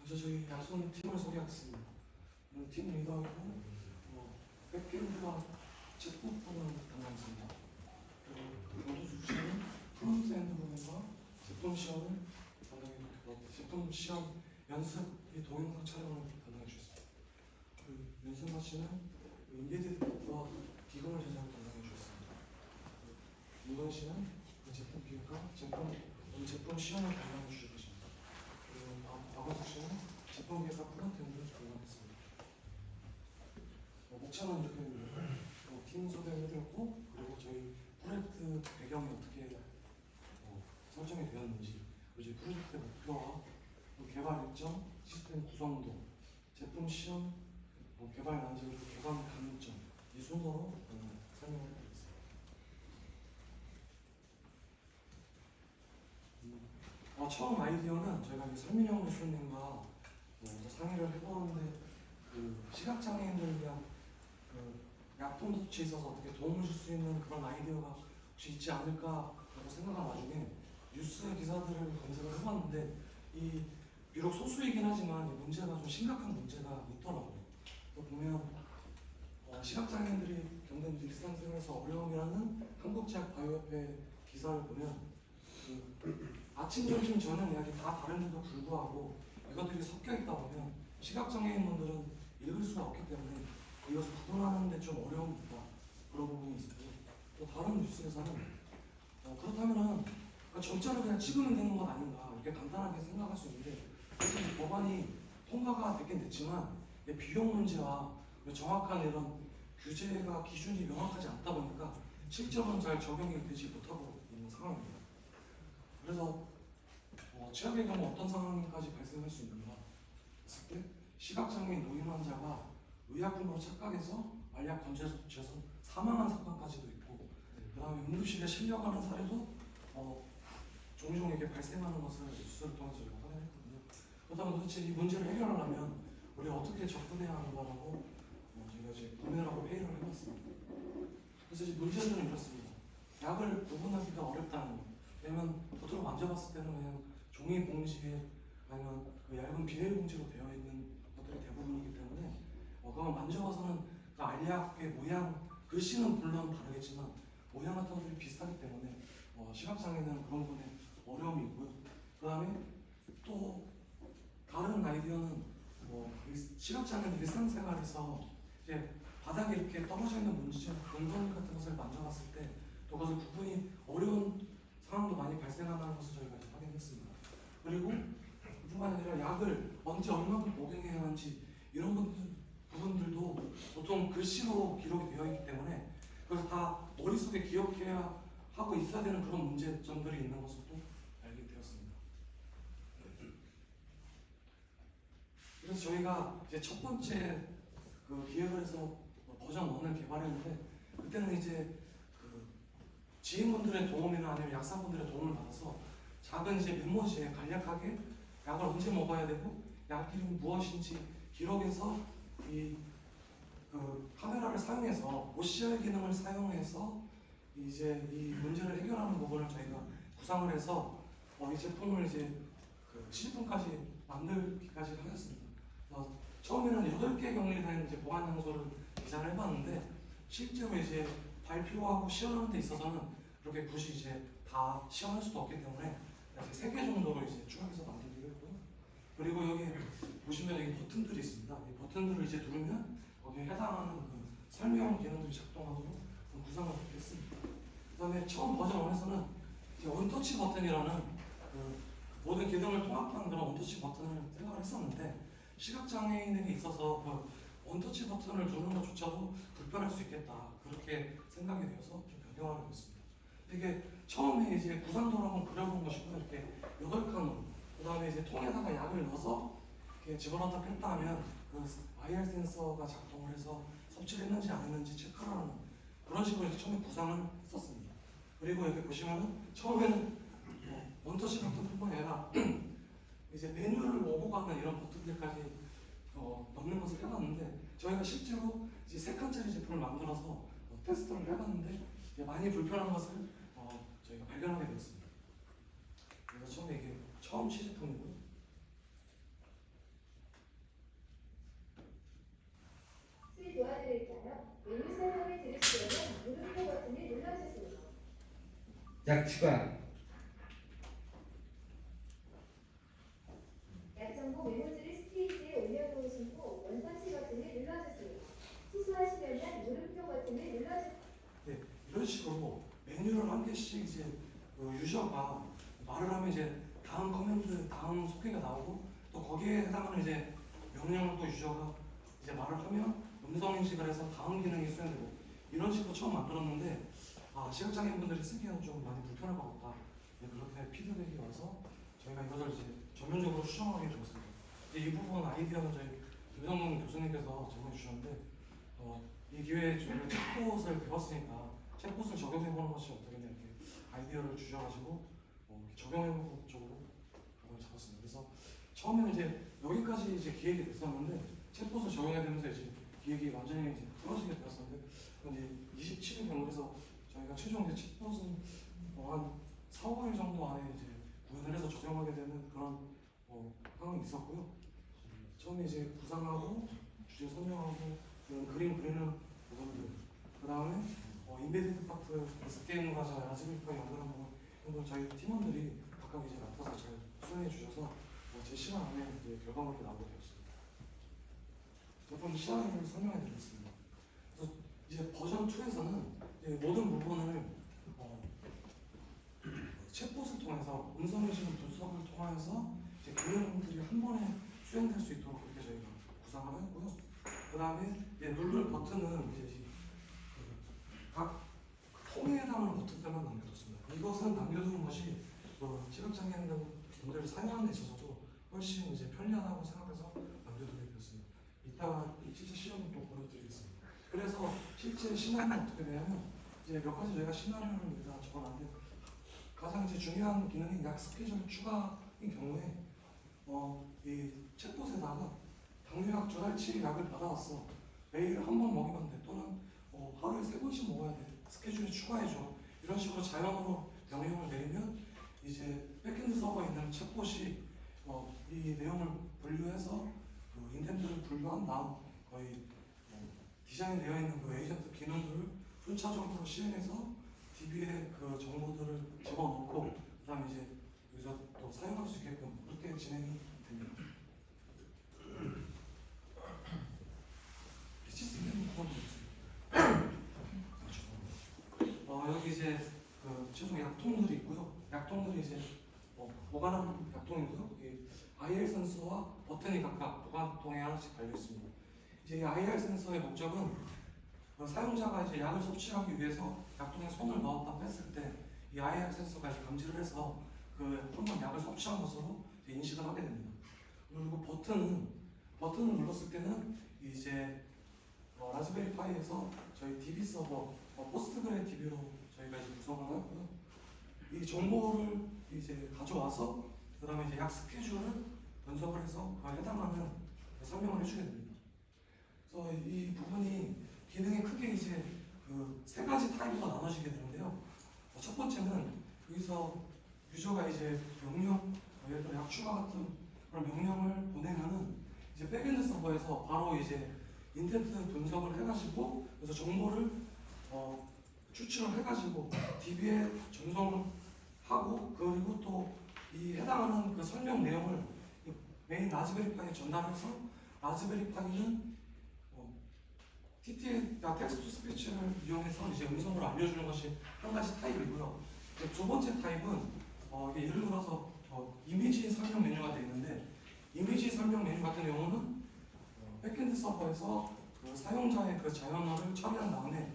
그래서 저희 약손 팀을 소개하겠습니다. 팀 리더이고 백엔드와 제품 부분을 담당했습니다. 그리고 모두 주시는 프론트엔드 부분과 제품 시험을 담당해주고 제품 시험 연습 및 동영상 촬영을 담당해 주셨습니다. 윤승화 씨는 인베디드 부와 기금을 제작을 담당해 주셨습니다. 윤건 씨는 제품 비교과 제품 시험을 담당해 주실 것입니다. 그리고 박원석 씨는 제품 개발 프론트엔드를 담당했습니다. 목차는 이렇게 팀 소개를 해드렸고, 그리고 저희 프로젝트 배경이 어떻게 설정이 되었는지, 그리고 저희 프로젝트의 목표와 개발 일정, 시스템 구성도, 제품 시험, 개발 난제, 그리고 개발 가능점, 이 순서로 설명을 해드리겠습니다. 처음 아이디어는 저희가 설민영 교수님과 상의를 해보는데, 시각장애인들 위한 약품 섭취에 있어서 어떻게 도움을 줄 수 있는 그런 아이디어가 혹시 있지 않을까라고 생각한 와중에 뉴스 기사들을 검색을 해봤는데, 비록 소수이긴 하지만 이 문제가 좀 심각한 문제가 있더라고요. 또 보면 시각장애인들이 겪는 일상생활에서 어려움이라는 한국제약바이오협회 기사를 보면 아침, 점심, 저녁 이야기 다 다른데도 불구하고 이것들이 섞여 있다 보면 시각장애인분들은 읽을 수가 없기 때문에 이것을 구분하는 데 좀 어려움이 있다, 그런 부분이 있었고, 또 다른 뉴스에서는 그렇다면은 점자를 그냥 찍으면 되는 것 아닌가 이렇게 간단하게 생각할 수 있는데, 사실 법안이 통과가 됐긴 됐지만 비용 문제와 정확한 이런 규제가 기준이 명확하지 않다 보니까 실제로는 잘 적용이 되지 못하고 있는 상황입니다. 그래서 최악의 경우 어떤 상황까지 발생할 수 있는가 했을 때, 시각장애인 노인 환자가 의약품으로 착각해서 알약 건조에 섭취해서 사망한 사건까지도 있고, 그 다음에 응급실에 실려가는 사례도 종종 이렇게 발생하는 것을 뉴스를 통해서 저희가 확인했거든요. 그렇다면 도대체 이 문제를 해결하려면 우리가 어떻게 접근해야 하는가라고 저희가 이제 고민하고 회의를 해봤습니다. 그래서 이제 문제는 이렇습니다. 약을 구분하기가 어렵다는 거. 왜냐면 겉으로 만져봤을 때는 그냥 종이 봉지에 아니면 그 얇은 비닐 봉지로 되어 있는 것들이 대부분이기 때문에 그걸 만져봐서는 그 알약의 모양, 글씨는 물론 다르겠지만 모양 같은 것들이 비슷하기 때문에 시각장애는 그런 부분에 어려움이 있고요. 그 다음에 또 다른 아이디어는 시각장애인 일상생활에서 이제 바닥에 이렇게 떨어져 있는 문제, 공건 같은 것을 만져봤을 때 또 그것을 구분이 어려운 상황도 많이 발생한다는 것을 저희가 이제 확인했습니다. 그리고 뿐만 아니라 약을 언제 얼마큼 복용해야 하는지 이런 부분들도 보통 글씨로 기록이 되어 있기 때문에 그걸 다 머릿속에 기억해야 하고 있어야 되는 그런 문제점들이 있는 것을 또 알게 되었습니다. 그래서 저희가 이제 첫 번째 기획을 해서 버전 1을 개발했는데, 그때는 이제 지인분들의 도움이나 아니면 약사분들의 도움을 받아서 작은 이제 메모지에 간략하게 약을 언제 먹어야 되고 약 이름이 무엇인지 기록해서 카메라를 사용해서 OCR 기능을 사용해서 이제 이 문제를 해결하는 부분을 저희가 구상을 해서 이 제품을 이제 시제품까지 만들기까지 하였습니다. 처음에는 8개 격리된 이제 보관 장소를 디자인을 해봤는데, 실제로 이제 발표하고 시연하는 데 있어서는 그렇게 굳이 이제 다 시연할 수도 없기 때문에 이제 3개 정도로 이제 추가해서 만들기로 했고요. 그리고 여기 보시면 여기 버튼들이 있습니다. 이 버튼들을 이제 누르면 거기에 해당하는 설명 기능들이 작동하도록 구성을 했습니다. 그 다음에 처음 버전 1에서는 원터치 버튼이라는 모든 기능을 통합하는 그런 원터치 버튼을 생각을 했었는데, 시각장애인에게 있어서 원터치 버튼을 누르는 것조차도 불편할 수 있겠다, 그렇게 생각이 되어서 좀 변경하려고 했습니다. 이게 처음에 이제 구상도를 한번 그려본 것이고, 이렇게 8칸으로 그 다음에 이제 통에다가 약을 넣어서 이렇게 집어넣다 뺐다 하면 IR 센서가 작동을 해서 섭취를 했는지 안 했는지 체크를 하는 그런 식으로 이제 처음에 구상을 했었습니다. 그리고 여기 보시면은 처음에는 원터치 버튼뿐만 아니라 이제 메뉴를 오고 가는 이런 버튼들까지 넣는 것을 해봤는데, 저희가 실제로 이제 3칸짜리 제품을 만들어서 테스트를 해봤는데 많이 불편한 것을 저희가 발견하게 되었습니다. 그래서 처음에 이게 처음 시제품이고요. 약 추가. 약 정보 메모지를 스테이지에 올려놓으신 후 원터치 버튼을 눌러주세요. 취소하시려면 물음표 버튼을 눌러주세요. 네, 이런 식으로 메뉴를 한 개씩 이제 유저가 말을 하면 이제 다음 커맨드, 다음 속기가 나오고 또 거기에 해당하는 이제 명령을 또 유저가 이제 말을 하면 음성 인식을 해서 다음 기능이 수행되고 이런 식으로 처음 만들었는데 시각장애인분들이 쓰기에는 좀 많이 불편할 것 같다. 네, 그렇게 피드백이 와서 저희가 이것을 이제 전면적으로 수정하게 되었습니다. 이제 이 부분 아이디어는 저희 김성문 교수님께서 제공해 주셨는데 이 기회에 저희가 챗봇을 배웠으니까 챗봇을 적용해보는 것이 어떻겠냐 이렇게 아이디어를 주셔가지고 이렇게 적용해보는 쪽으로 각을 잡았습니다. 그래서 처음에는 이제 여기까지 이제 기획이 됐었는데 챗봇을 적용해야 되면서 이제 기획이 완전히 이제 틀어지게 되었었는데 이제 27일 경우에서 저희가 최종 이제 챗봇은 한 4, 5일 정도 안에 이제 구현을 해서 적용하게 되는 그런 상황이 있었고요. 처음에 이제 구상하고 주제 설명하고 이런 그림 그리는 부분들, 그 다음에 인베디드 파트, 스게임과 라즈베리파이 연결한 부분, 이런 걸 저희 팀원들이 각각 이제 맡아서 잘 수행해 주셔서 제 시간 안에 이제 결과물이 나오게 되었습니다. 제품 시간을 설명해 드리겠습니다. 그래서 이제 버전 2에서는 모든 부분을 챗봇을 통해서 음성인식 분석을 통해서 이제 기능들이 한 번에 수행될 수 있도록 그렇게 저희가 구상을 했고요. 그 다음에 누를 버튼은 이제 각 통에 해당하는 버튼들만 남겨뒀습니다. 이것은 남겨두는 것이 시각장애인 분들을 사용하는 데 있어서도 훨씬 이제 편리하다고 생각해서 남겨두게 되었습니다. 이따가 실제 시험을 또 보여드리겠습니다. 그래서 실제 시나리오는 어떻게 되냐면 이제 몇 가지 저희가 시나리오를 일단 적어놨는데 가장 이제 중요한 기능이 약 스케줄 추가인 경우에 이 챗봇에다가 당뇨약 전날치 약을 받아왔어. 매일 한 번 먹이면 돼. 또는 하루에 3번씩 먹어야 돼. 스케줄에 추가해줘. 이런 식으로 자연으로 명령을 내리면 이제 백엔드 서버에 있는 챗봇이 이 내용을 분류해서 그 인텐트를 분류한 다음 거의 디자인되어 있는 그 에이전트 기능들을 순차적으로 시행해서 DB에 그 정보들을 집어넣고 그다음에 이제 여기서 또 사용할 수 있게끔 그렇게 진행이 됩니다. 시스템 포함되어 있습니다. 여기 이제 그 최종 약통들이 있고요. 약통들이 이제 보관하는 약통이고요. 여기 IR 센서와 버튼이 각각 보관통에 하나씩 달려 있습니다. 이제 이 IR 센서의 목적은 사용자가 이제 약을 섭취하기 위해서 약통에 손을 넣었다 뺐을 때 이 IR 센서가 이제 감지를 해서 그 한 번 약을 섭취한 것으로 인식을 하게 됩니다. 그리고 버튼을 눌렀을 때는 이제 라즈베리 파이에서 저희 DB 서버 포스트그레 DB로 저희가 이제 구성을 하고요. 이 정보를 이제 가져와서 그다음에 이제 약 스케줄을 분석을 해서 그에 해당하는 설명을 해주게 됩니다. 그래서 이 부분이 기능이 크게 이제 그 3가지 타입으로 나눠지게 되는데요. 첫 번째는 여기서 유저가 이제 명령, 예를 들어 약 추가 같은 그런 명령을 보내면은 이제 백엔드 서버에서 바로 이제 인텐트 분석을 해가지고 그래서 정보를 추출을 해가지고 DB에 전송을 하고 그리고 또 이 해당하는 그 설명 내용을 메인 라즈베리 파이에 전달해서 라즈베리 파이는 TT의 텍스트 스피치를 이용해서 이제 음성으로 알려주는 것이 한 가지 타입이고요. 두 번째 타입은 이게 예를 들어서 이미지 설명 메뉴가 되어 있는데 이미지 설명 메뉴 같은 경우는 백엔드 서버에서 그 사용자의 그 자연어를 처리한 다음에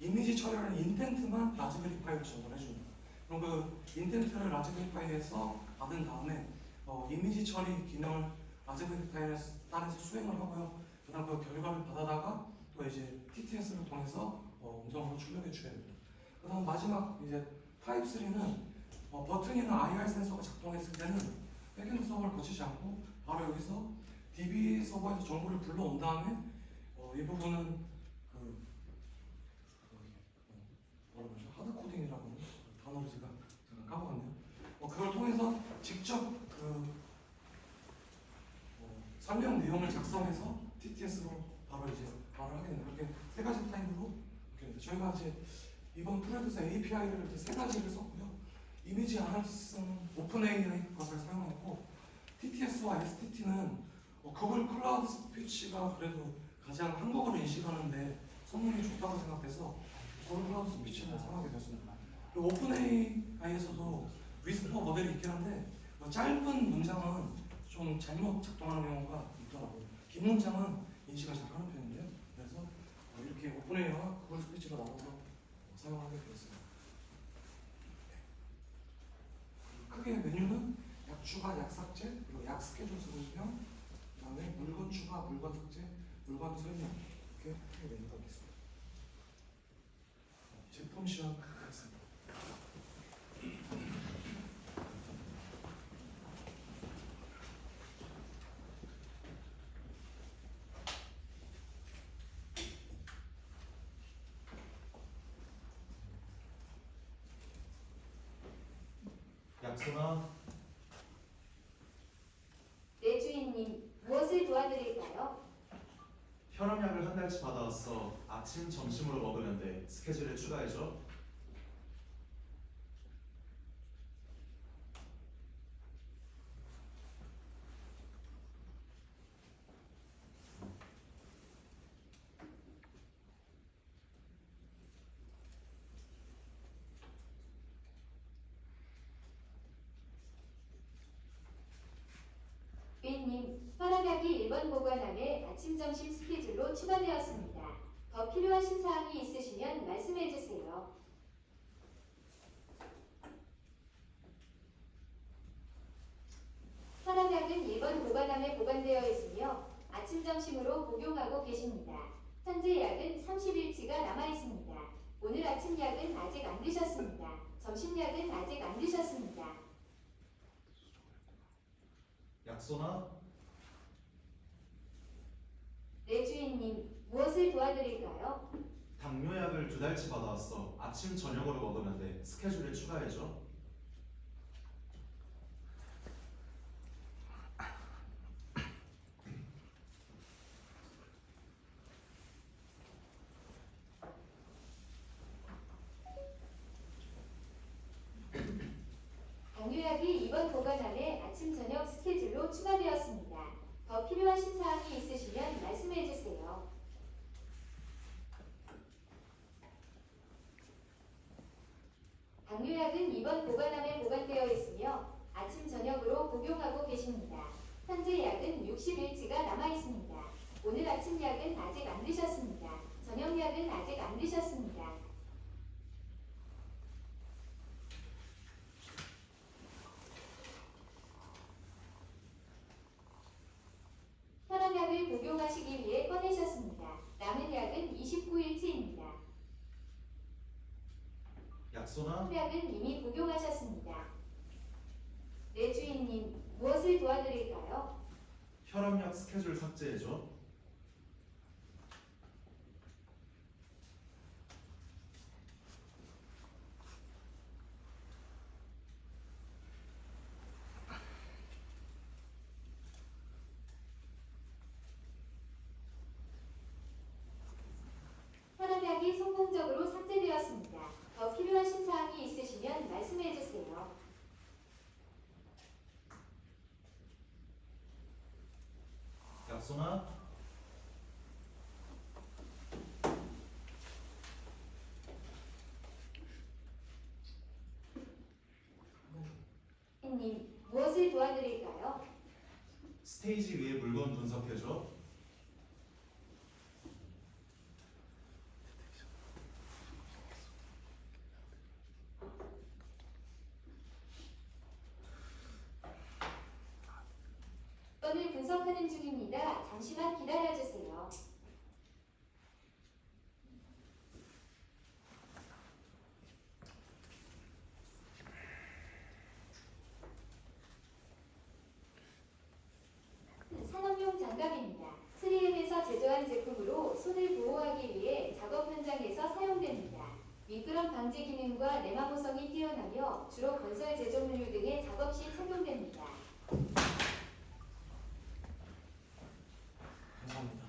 이미지 처리하는 인텐트만 라즈베리 파이로 전달해줍니다. 그럼 그 인텐트를 라즈베리 파이에서 받은 다음에 이미지 처리 기능을 라즈베리 파이에 따라서 수행을 하고요. 그다음 그 결과를 받아다가 또 이제 TTS를 통해서 음성으로 출력해 주게 됩니다. 그다음 마지막 이제 타입 3는 버튼이나 IR 센서가 작동했을 때는 백엔드 서버를 거치지 않고 바로 여기서 DB 서버에서 정보를 불러온 다음에 이 부분은 그 뭐라고 하죠? 하드 코딩이라고 단어를 제가 까먹었네요. 그걸 통해서 직접 그 설명 내용을 작성해서 TTS로 바로 이제 말을 하게 됩니다. 이렇게 3가지 타입으로 이렇게 저희가 이제 이번 프로듀스 API를 이렇게 세 가지를 썼고요. 이미지 아날리시스는 오픈AI 것을 사용했고, TTS와 STT는 구글 클라우드 스피치가 그래도 가장 한국어를 인식하는데 성능이 좋다고 생각해서 구글 클라우드 스피치를 사용하게 되었습니다. 그리고 오픈AI에서도 위스퍼 모델이 있긴 한데 짧은 문장은 좀 잘못 작동하는 경우가 있더라고요. 긴 문장은 인식을 잘 하는 편인데요. 그래서 이렇게 오픈AI와 구글 스피치로 나눠서 사용하게 되었습니다. 크게 메뉴는 약 추가, 약 삭제, 그리고 약 스케줄 설명, 그다음에 물건 추가, 물건 삭제, 물건 설명, 이렇게 크게 메뉴가 있습니다. 제품 시험 하겠습니다. 약소나 네, 주인님. 무엇을 도와드릴까요? 혈압약을 한 달치 받아왔어. 아침, 점심으로 먹으면 돼. 스케줄에 추가해줘. 빈님, 혈압약이 1번 보관함에 아침, 점심 스케줄로 추가되었습니다. 더 필요하신 사항이 있으시면 말씀해 주세요. 혈압약은 1번 보관함에 보관되어 있으며 아침, 점심으로 복용하고 계십니다. 현재 약은 30일치가 남아 있습니다. 오늘 아침 약은 아직 안 드셨습니다. 점심 약은 아직 안 드셨습니다. 약소나 네, 주인님. 무엇을 도와드릴까요? 당뇨약을 2달치 받아왔어. 아침, 저녁으로 먹으면 돼. 스케줄에 추가해줘. 당뇨약이 2번 보관함에 아침, 저녁 스케줄로 추가되었습니다. 더 필요하신 사항이 있으시면 말씀해 주세요. 당뇨약은 2번 보관함에 보관되어 있으며 아침, 저녁으로 복용하고 계십니다. 현재 약은 60일치가 남아 있습니다. 오늘 아침 약은 아직 안 드셨습니다. 저녁 약은 아직 안 드셨습니다. 혈압약을 복용하시기 위해 꺼내셨습니다. 남은 약은 29일치입니다. 약소나 혈압약은 이미 복용하셨습니다. 네, 주인님. 무엇을 도와드릴까요? 혈압약 스케줄 삭제해줘. 혈압약이 성공적으로 삭제되었습니다. 더 필요하신 사항이 있으시면 말씀해 주세요. 약소나 님, 무엇을 도와드릴까요? 스테이지 위에 물건 분석해줘. 건을 분석하는 중입니다. 잠시만 기다려주세요. 산업용 장갑입니다. 3M에서 제조한 제품으로 손을 보호하기 위해 작업 현장에서 사용됩니다. 미끄럼 방지 기능과 내마모성이 뛰어나며 주로 건설 제조물 등의 작업 시 착용됩니다. 감사합니다.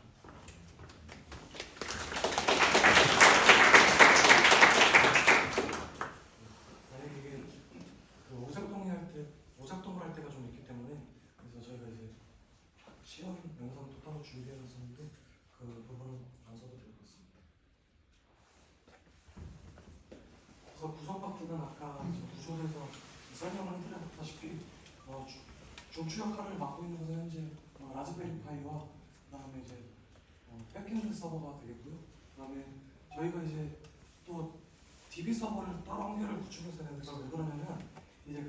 시연 영상도 따로 준비해놨었는데 그 부분은 안 써도 될 것 같습니다. 그래서 구성박들은 아까 구조에서 설명을 해드렸다시피 중추 역할을 맡고 있는 것은 현재 라즈베리 파이와 그다음에 이제 백엔드 서버가 되겠고요. 그다음에 저희가 이제 또 DB 서버를 따로 한 개를 구축해서 해야 되는데 왜 그러냐면 이제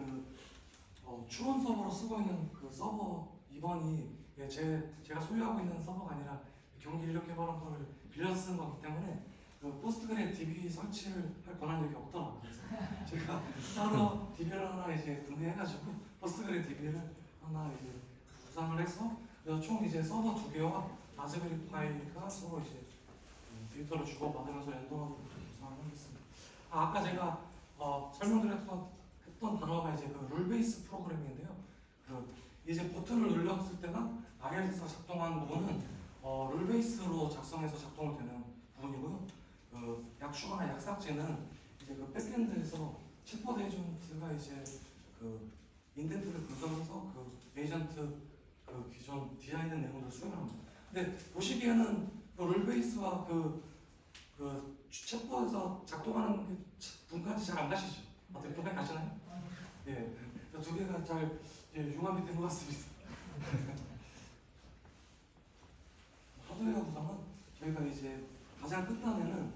추론 서버로 쓰고 있는 그 서버 2번이 제가 소유하고 있는 서버가 아니라 경기 인력 개발한 거를 빌려서 쓰는 거기 때문에 그 포스트그레 DB 설치를 할 권한력이 없더라고요. 그래서 제가 따로 DB를 하나 이제 구매해가지고 포스트그레 DB를 하나 이제 구상을 해서 그래서 총 이제 서버 2개와 라즈베리 파이가 서로 이제 데이터를 주고받으면서 연동하고 구상을 하겠습니다. 아까 제가 설명드렸던 단어가 이제 그 룰베이스 프로그래밍인데요. 이제 버튼을 눌렀을 때나 IR에서 작동하는 부분은 룰베이스로 작성해서 작동을 되는 부분이고요. 약추가나 약삭제는 이제 그 백엔드에서 챗봇 에이전트가 이제 그 인덴트를 분석해서 그 에이전트 그 기존 디자인된 내용들을 수행합니다. 근데 보시기에는 그 룰베이스와 그 챗봇에서 작동하는 그 분까지 잘 안 가시죠? 어떻게 분까지 가시나요? 예, 두 개가 잘 융합이 된 것 같습니다. 하드웨어 구성은 저희가 이제 가장 끝단에는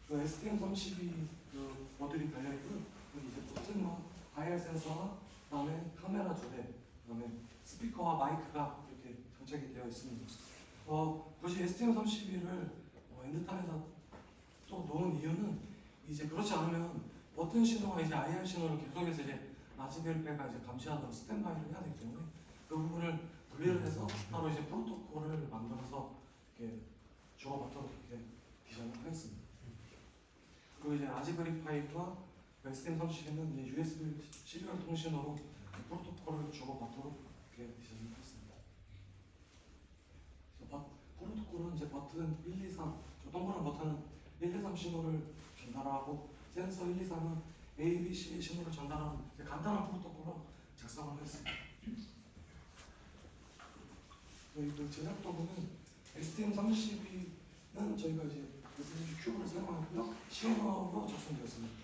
그 STM32 그 모듈이 달려있고요. 여기 이제 버튼과 IR 센서와 그다음에 카메라 2대, 그다음에 스피커와 마이크가 이렇게 장착이 되어 있습니다. 굳이 STM32를 엔드탄에다 또 놓은 이유는 이제 그렇지 않으면 버튼 신호와 이제 IR 신호를 계속해서 이제 라즈베리파이가 이제 감시하도록 스탠바이를 해야 되기 때문에 그 부분을 분리를 해서 따로 이제 프로토콜을 만들어서 이렇게 주고받도록 이렇게 디자인을 하겠습니다. 그리고 이제 라즈베리파이와 STM32는 이제 USB 시리얼 통신으로 프로토콜을 주고받도록 이렇게 디자인을 했습니다. 프로토콜은 이제 버튼 1, 2, 3, 저 동그란 버튼은 1, 2, 3 신호를 전달하고 센서 1, 2, 3은 A, B, C 신호를 전달하는 간단한 프로토콜로 작성을 했습니다. 그 제작 도구는 STM32는 저희가 이제 SSD 큐브를 사용하고요. 시험으로 작성되었습니다.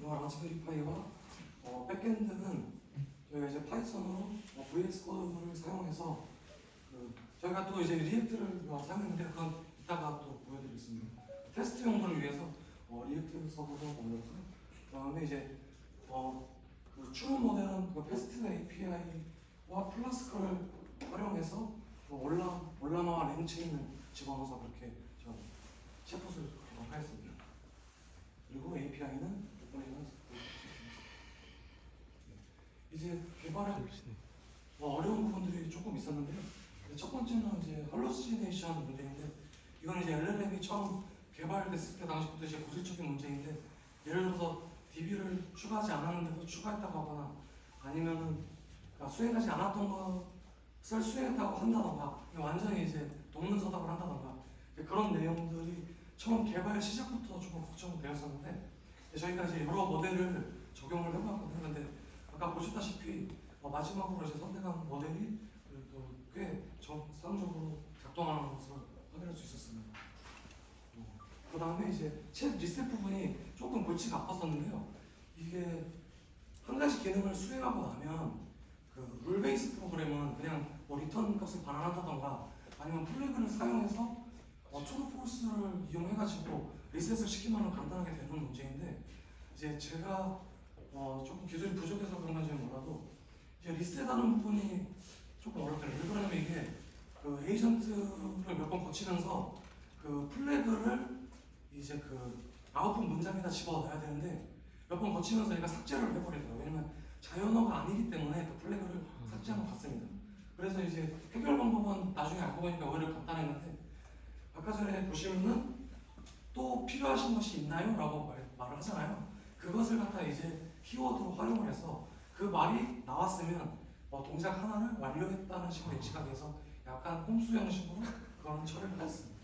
라즈베리 파이와 백엔드는 저희가 이제 파이썬으로 VS 코드를 사용해서 저희가 또 이제 리액트를 사용했는데 그건 이따가 또 보여드리겠습니다. 테스트 용도를 위해서 리액트 서버도 만들었고요. 그다음에 이제 그 추론 모델은 그 패스트 API와 플라스크를 활용해서 올라마와 랭체인을 집어넣어서 그렇게 챗봇을 하였습니다. 그리고 API는 이제 개발에 어려운 부분들이 조금 있었는데요. 첫 번째는 이제 할루시네이션 문제인데 이건 이제 LLM이 처음 개발됐을 때 당시부터 이제 고질적인 문제인데 예를 들어서 DB를 추가하지 않았는데도 추가했다고 하거나 아니면은 수행하지 않았던 것을 수행했다고 한다던가 완전히 이제 동문서답을 한다던가 그런 내용들이 처음 개발 시작부터 조금 걱정되었었는데 저희가 이제 여러 모델을 적용을 해봤거든요. 근데 아까 보셨다시피 마지막으로 이제 선택한 모델이 꽤 정상적으로 작동하는 것을 확인할 수 있었습니다. 그 다음에 이제 챗 리셋 부분이 조금 골치가 아팠었는데요. 이게 한 가지 기능을 수행하고 나면 그 룰베이스 프로그램은 그냥 리턴 값을 반환한다던가 아니면 플래그를 사용해서 트루 폴스를 이용해가지고 리셋을 시키면 간단하게 되는 문제인데 이제 제가 조금 기술이 부족해서 그런 건지 몰라도 이제 리셋하는 부분이 조금 어렵더라고요. 왜 그러냐면 이게 그 에이전트를 몇 번 거치면서 그 플래그를 이제 그 아웃풋 문장에다 집어넣어야 되는데 몇 번 거치면서 얘가 삭제를 해버리더라고요. 왜냐면 자연어가 아니기 때문에 그 플래그를 삭제한 것 같습니다. 그래서 이제 해결 방법은 나중에 알고 보니까 오히려 간단했는데 아까 전에 보시면은 또 필요하신 것이 있나요? 라고 말을 하잖아요. 그것을 갖다 이제 키워드로 활용을 해서 그 말이 나왔으면 동작 하나를 완료했다는 식으로 인식하기 위해서 약간 꼼수 형식으로 그런 처리를 했습니다.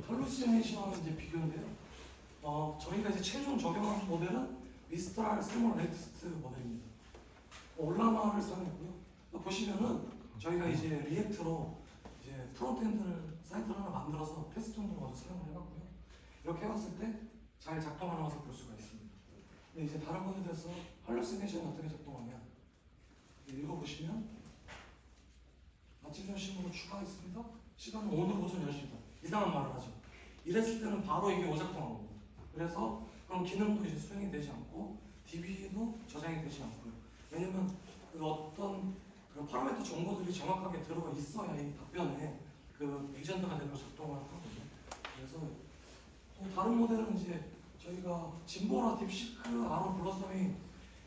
할루시네이션은 이제 비교인데요. 저희가 이제 최종 적용한 모델은 미스트랄 스몰 레디스트 모델입니다. 올라마를 사용했고요. 보시면은 저희가 이제 리액트로 이제 프론트엔드를 사이트를 하나 만들어서 테스트 정도로 먼저 사용을 해봤고요. 이렇게 해봤을 때 잘 작동하는 것을 볼 수가 있습니다. 근데 이제 다른 것에 대해서 할루시네이션이 어떻게 작동하냐 읽어보시면 아침 점심으로 추가했습니다. 시간은 오늘 오전 10시다. 이상한 말을 하죠. 이랬을 때는 바로 이게 오작동한 겁니다. 그래서 그럼 기능도 이제 수행이 되지 않고 DB도 저장이 되지 않고요. 왜냐면 그 어떤 그 파라미터 정보들이 정확하게 들어가 있어야 이 답변에 그 에이전트가 되고 작동을 하거든요. 그래서 또 다른 모델은 이제 저희가 진보라 딥시크 아로 블러썸이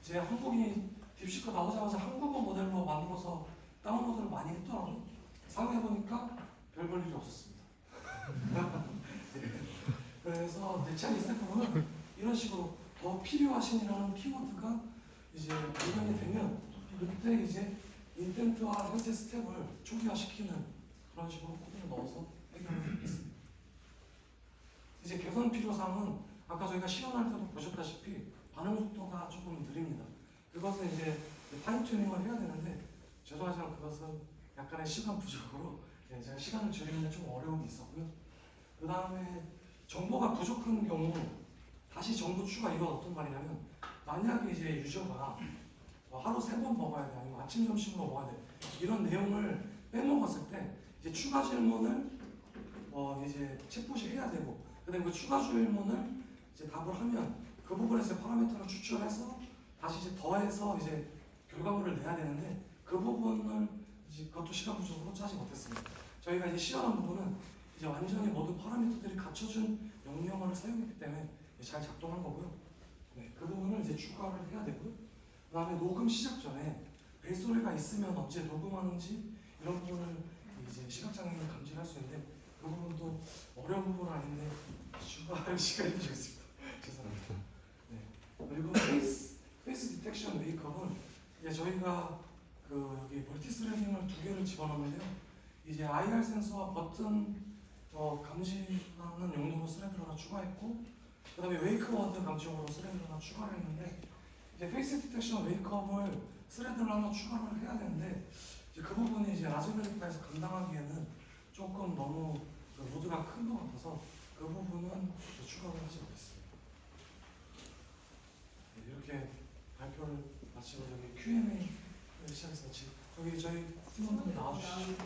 이제 한국이 딥시크 나오자마자 한국어 모델로 만들어서 다운로드를 많이 했더라고요. 사용해보니까 별 볼 일이 없었습니다. 그래서 내 차이 있으면 이런 식으로 더 필요하신이라는 키워드가 이제 발견이 되면 그때 이제 인텐트와 현재 스텝을 초기화시키는 그런 식으로 코드를 넣어서 해결을 했습니다. 이제 개선 필요사항은 아까 저희가 시연할 때도 보셨다시피 반응 속도가 조금 느립니다. 그것은 이제 파인 튜닝을 해야 되는데 죄송하지만 그것은 약간의 시간 부족으로 제가 시간을 줄이는 좀 어려움이 있었고요. 그 다음에 정보가 부족한 경우 다시 정보 추가 이건 어떤 말이냐면 만약에 이제 유저가 하루 3번 먹어야 돼 아니면 아침 점심으로 먹어야 돼 이런 내용을 빼먹었을 때 이제 추가 질문을 이제 챗봇이 해야 되고 그다음에 그 추가 질문을 이제 답을 하면 그 부분에서 파라미터를 추출해서 다시 이제 더해서 이제 결과물을 내야 되는데 그 부분을 이제 그것도 시간 부족으로 짜지 못했습니다. 저희가 이제 시연한 부분은 이제 완전히 모든 파라미터들이 갖춰준 명령어를 사용했기 때문에 잘 작동한 거고요. 네, 그 부분을 이제 추가를 해야 되고요. 그 다음에 녹음 시작 전에 벨소리가 있으면 언제 녹음하는지 이런 부분을 이제 시각장애인이 감지할 수 있는데 그 부분도 어려운 부분은 아닌데 추가할 시간이 부족했습니다. 죄송합니다. 네. 그리고 페이스 디텍션 웨이크업은 이제 저희가 그 여기 멀티스레딩을 2개를 집어넣는데요. 이제 IR 센서와 버튼 감지하는 용도로 스레드를 하나 추가했고 그 다음에 웨이크워드 감지용으로 스레드를 하나 추가를 했는데 이제 페이스 디텍션 웨이크업을 스레드를 하나 추가를 해야 되는데 이제 그 부분이 이제 라즈베리파이에서 감당하기에는 조금 너무 그 로드가 큰 것 같아서 그 부분은 추가를 하지 못했습니다. 네, 이렇게 발표를 마치고 여기 Q&A 시작해서 저기 저희 팀원분이 나와주시죠.